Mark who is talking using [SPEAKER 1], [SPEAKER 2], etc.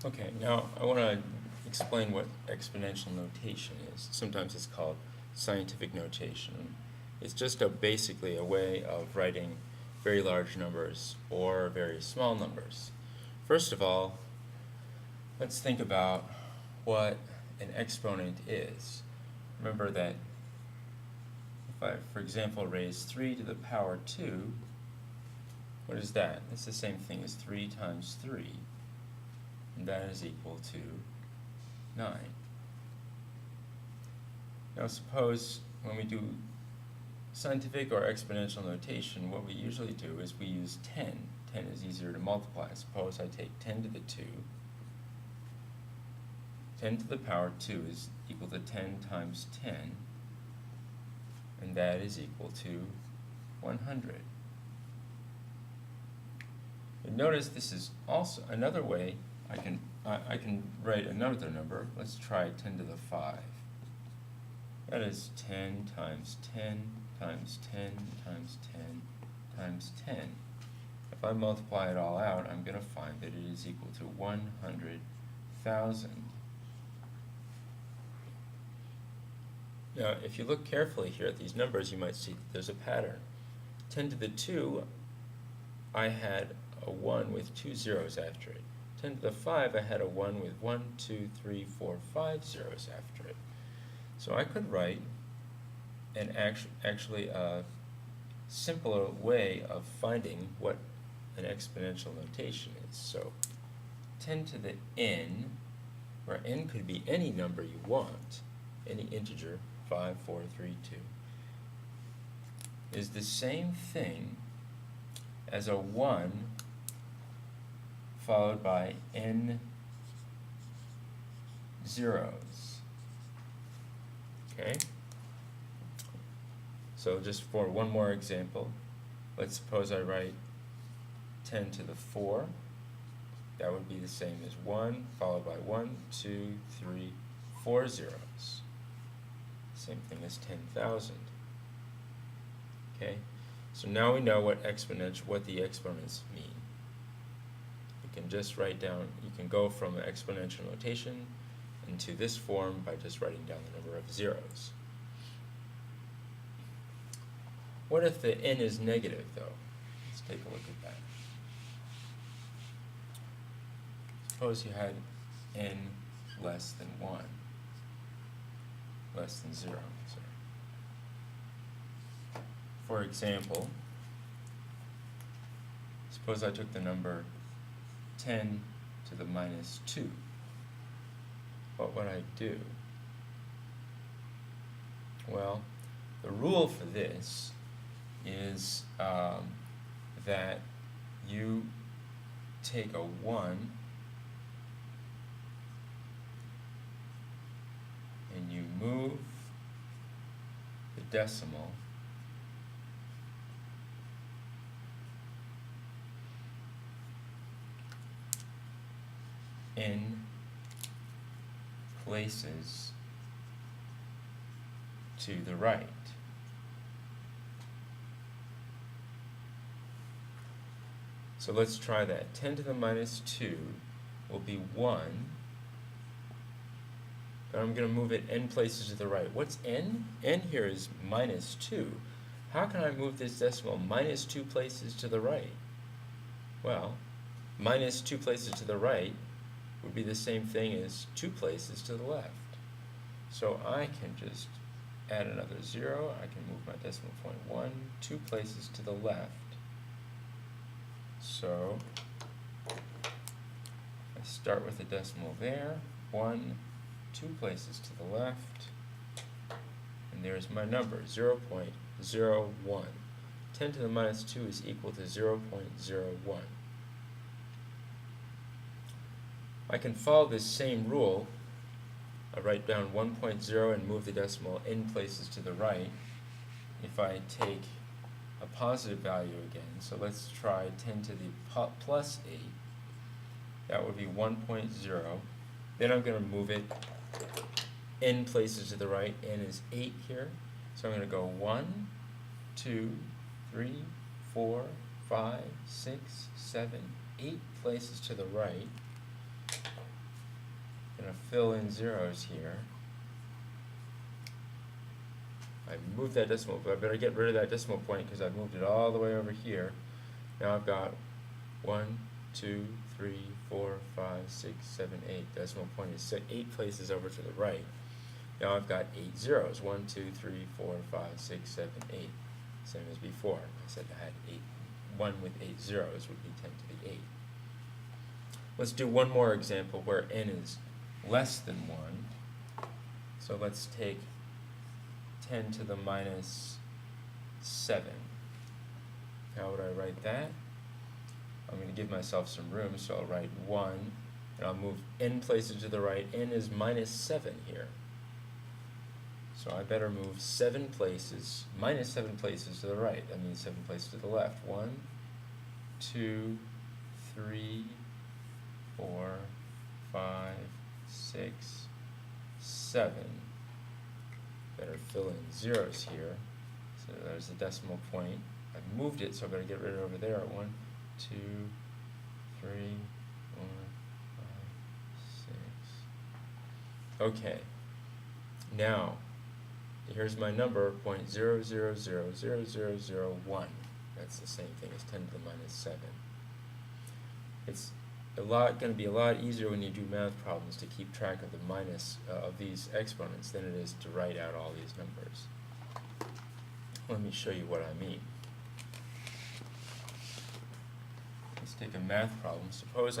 [SPEAKER 1] Okay, now I want to explain what exponential notation is. Sometimes it's called scientific notation. It's just basically a way of writing very large numbers or very small numbers. First of all, let's think about what an exponent is. Remember that if I, for example, raise 3 to the power 2, what is that? It's the same thing as 3 times 3. And that is equal to 9. Now suppose when we do scientific or exponential notation, what we usually do is we use 10. 10 is easier to multiply. Suppose I take 10 to the 2. 10 to the power 2 is equal to 10 times 10, and that is equal to 100. And notice this is also another way I can write another number. Let's try 10 to the 5. That is 10 times 10 times 10 times 10 times 10. If I multiply it all out, I'm going to find that it is equal to 100,000. Now, if you look carefully here at these numbers, you might see that there's a pattern. 10 to the 2, I had a 1 with 2 zeros after it. 10 to the 5, I had a 1 with 1, 2, 3, 4, 5 zeros after it. So I could write an actually a simpler way of finding what an exponential notation is. So 10 to the n, where n could be any number you want, any integer, 5, 4, 3, 2, is the same thing as a 1 followed by n zeros. Okay? So just for one more example, let's suppose I write 10 to the 4. That would be the same as 1 followed by 1, 2, 3, 4 zeros. Same thing as 10,000. Okay? So now we know what the exponents mean. You can just write down, you can go from exponential notation into this form by just writing down the number of zeros. What if the n is negative, though? Let's take a look at that. Suppose you had n less than 1, less than 0. Sorry. For example, suppose I took the number 10 to the minus 2. What would I do? Well, the rule for this is that you take a 1 and you move the decimal in places to the right. So let's try that. 10 to the minus 2 will be 1, but I'm going to move it n places to the right. What's n? N here is minus 2. How can I move this decimal minus 2 places to the right? Well, minus 2 places to the right would be the same thing as 2 places to the left. So I can just add another 0. I can move my decimal point 1, 2 places to the left. So I start with a decimal there, 1, 2 places to the left, and there's my number, 0.01. 10 to the minus 2 is equal to 0.01. I can follow this same rule. I write down 1.0 and move the decimal n places to the right. If I take a positive value again, so let's try 10 to the plus 8. That would be 1.0. Then I'm going to move it n places to the right. N is 8 here. So I'm going to go 1, 2, 3, 4, 5, 6, 7, 8 places to the right. gonna fill in zeros here. I moved that decimal, but I better get rid of that decimal point because I've moved it all the way over here. Now I've got 1, 2, 3, 4, 5, 6, 7, 8. Decimal point is 8 places over to the right. Now I've got 8 zeros. 1, 2, 3, 4, 5, 6, 7, 8. Same as before. I said I had 8. 1 with 8 zeros would be 10 to the 8. Let's do one more example where n is less than 1. So let's take 10 to the minus 7. How would I write that? I'm going to give myself some room, so I'll write 1, and I'll move n places to the right. N is minus 7 here. So I better move 7 places, minus 7 places to the right. That means 7 places to the left. 1, 2, 3, 4, 5, 6, 7. Better fill in zeros here. So there's the decimal point. I've moved it, so I better get rid of it over there. 1, 2, 3, 4, 5, 6. Okay. Now, here's my number, 0.00000001. That's the same thing as 10 to the minus 7. It's going to be a lot easier when you do math problems to keep track of the minus of these exponents than it is to write out all these numbers. Let me show you what I mean. Let's take a math problem. Suppose